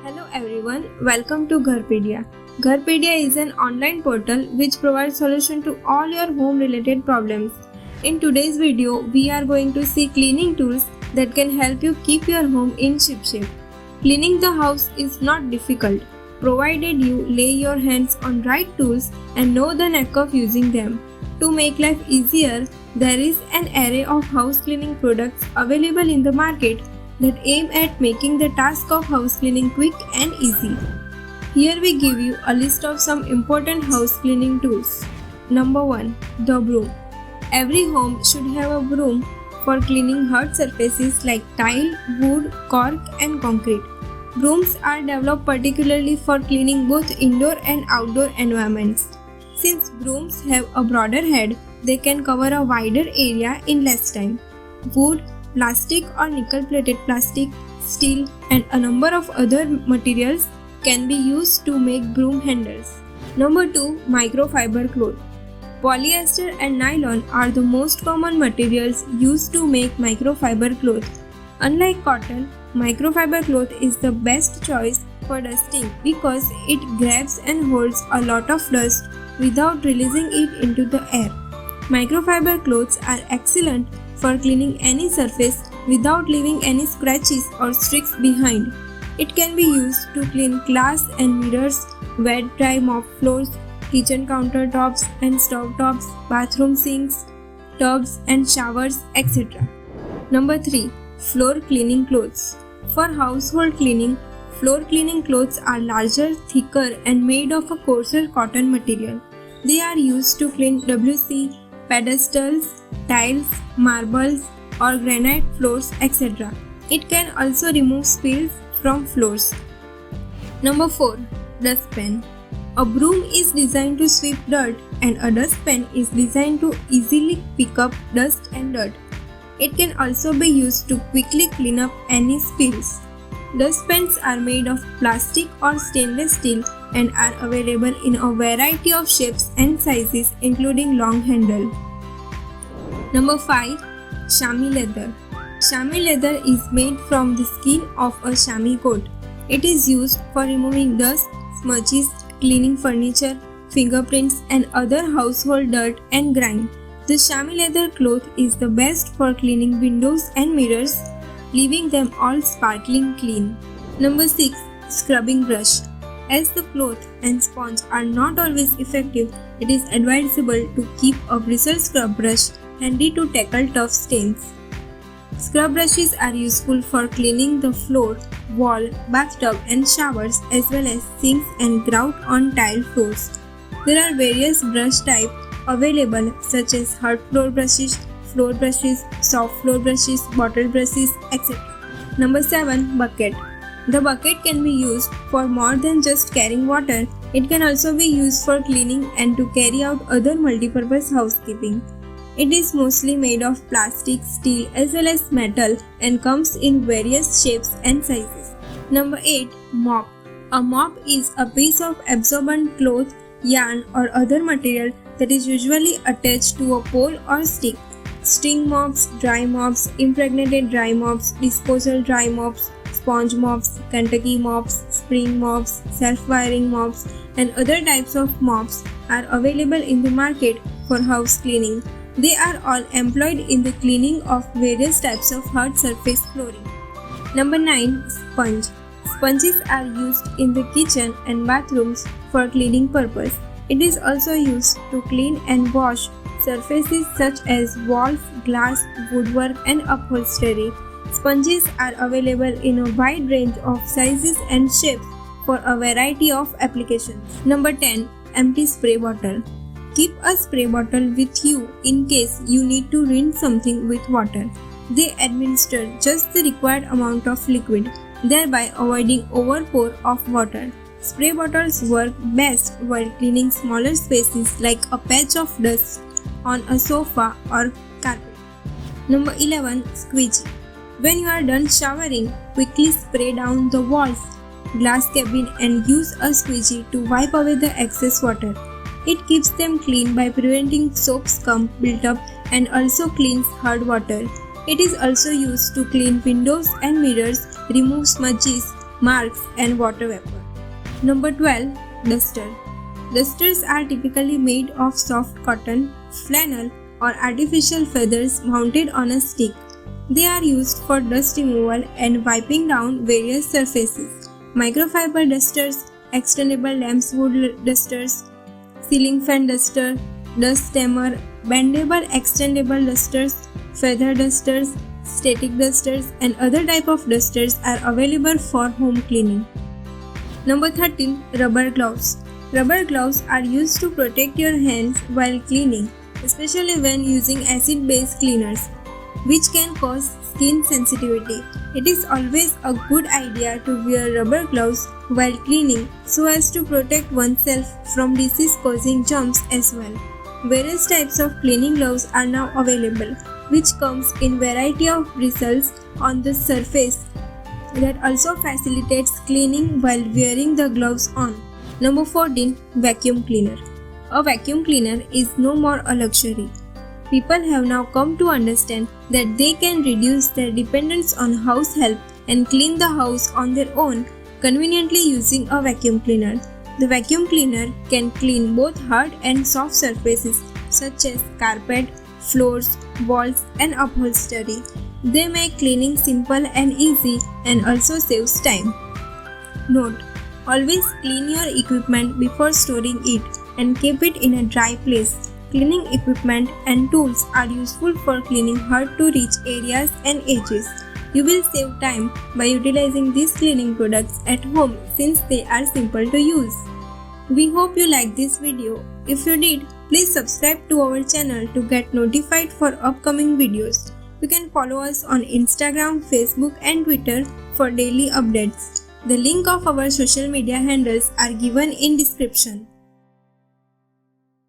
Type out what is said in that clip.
Hello everyone, welcome to Gharpedia. Gharpedia is an online portal which provides solution to all your home related problems. In today's video, we are going to see cleaning tools that can help you keep your home in shipshape. Cleaning the house is not difficult, provided you lay your hands on right tools and know the knack of using them. To make life easier, there is an array of house cleaning products available in the market that aim at making the task of house cleaning quick and easy. Here we give you a list of some important house cleaning tools. Number 1. The broom. Every home should have a broom for cleaning hard surfaces like tile, wood, cork and concrete. Brooms are developed particularly for cleaning both indoor and outdoor environments. Since brooms have a broader head, they can cover a wider area in less time. Wood, plastic or nickel-plated plastic, steel and a number of other materials can be used to make broom handles. Number 2. Microfiber cloth. Polyester and nylon are the most common materials used to make microfiber cloth. Unlike cotton, microfiber cloth is the best choice for dusting because it grabs and holds a lot of dust without releasing it into the air. Microfiber cloths are excellent for cleaning any surface without leaving any scratches or streaks behind. It can be used to clean glass and mirrors, wet dry mop floors, kitchen countertops and stovetops, bathroom sinks, tubs and showers, etc. Number 3. Floor cleaning clothes. For household cleaning, floor cleaning clothes are larger, thicker and made of a coarser cotton material. They are used to clean WC, pedestals, tiles, marbles or granite floors, etc. It can also remove spills from floors. Number 4. Dustpan. A broom is designed to sweep dirt and a dustpan is designed to easily pick up dust and dirt. It can also be used to quickly clean up any spills. Dustpans are made of plastic or stainless steel and are available in a variety of shapes and sizes including long handle. Number 5. Chamois leather. Chamois leather is made from the skin of a chamois goat. It is used for removing dust, smudges, cleaning furniture, fingerprints and other household dirt and grime. The chamois leather cloth is the best for cleaning windows and mirrors, leaving them all sparkling clean. Number 6. Scrubbing brush. As the cloth and sponge are not always effective, it is advisable to keep a bristle scrub brush handy to tackle tough stains. Scrub brushes are useful for cleaning the floor, wall, bathtub and showers as well as sinks and grout on tile floors. There are various brush types available such as hard floor brushes, soft floor brushes, bottle brushes, etc. Number 7. Bucket. The bucket can be used for more than just carrying water. It can also be used for cleaning and to carry out other multi-purpose housekeeping. It is mostly made of plastic, steel as well as metal and comes in various shapes and sizes. Number 8. Mop. A mop is a piece of absorbent cloth, yarn or other material that is usually attached to a pole or stick. String mops, dry mops, impregnated dry mops, disposal dry mops, sponge mops, Kentucky mops, spring mops, self-wiring mops and other types of mops are available in the market for house cleaning. They are all employed in the cleaning of various types of hard surface flooring. Number 9. Sponge. Sponges are used in the kitchen and bathrooms for cleaning purpose. It is also used to clean and wash surfaces such as walls, glass, woodwork and upholstery. Sponges are available in a wide range of sizes and shapes for a variety of applications. Number 10. Empty spray bottle. Keep a spray bottle with you in case you need to rinse something with water. They administer just the required amount of liquid, thereby avoiding overpour of water. Spray bottles work best while cleaning smaller spaces like a patch of dust on a sofa or carpet. Number 11. Squeegee. When you are done showering, quickly spray down the walls, glass cabin and use a squeegee to wipe away the excess water. It keeps them clean by preventing soap scum build-up and also cleans hard water. It is also used to clean windows and mirrors, remove smudges, marks, and water vapor. Number 12. Duster. Dusters are typically made of soft cotton, flannel, or artificial feathers mounted on a stick. They are used for dust removal and wiping down various surfaces. Microfiber dusters, extendable lamps wood dusters, ceiling fan duster, dust stemmer, bendable extendable dusters, feather dusters, static dusters, and other type of dusters are available for home cleaning. Number 13. Rubber gloves. Rubber gloves are used to protect your hands while cleaning, especially when using acid-based cleaners, which can cause skin sensitivity. It is always a good idea to wear rubber gloves while cleaning so as to protect oneself from disease-causing germs as well. Various types of cleaning gloves are now available, which comes in variety of bristles on the surface that also facilitates cleaning while wearing the gloves on. Number 14. Vacuum cleaner. A vacuum cleaner is no more a luxury. People have now come to understand that they can reduce their dependence on house help and clean the house on their own, conveniently using a vacuum cleaner. The vacuum cleaner can clean both hard and soft surfaces such as carpet, floors, walls, and upholstery. They make cleaning simple and easy and also saves time. Note: always clean your equipment before storing it and keep it in a dry place. Cleaning equipment and tools are useful for cleaning hard to reach areas and edges. You will save time by utilizing these cleaning products at home since they are simple to use. We hope you liked this video. If you did, please subscribe to our channel to get notified for upcoming videos. You can follow us on Instagram, Facebook, and Twitter for daily updates. The link of our social media handles are given in description.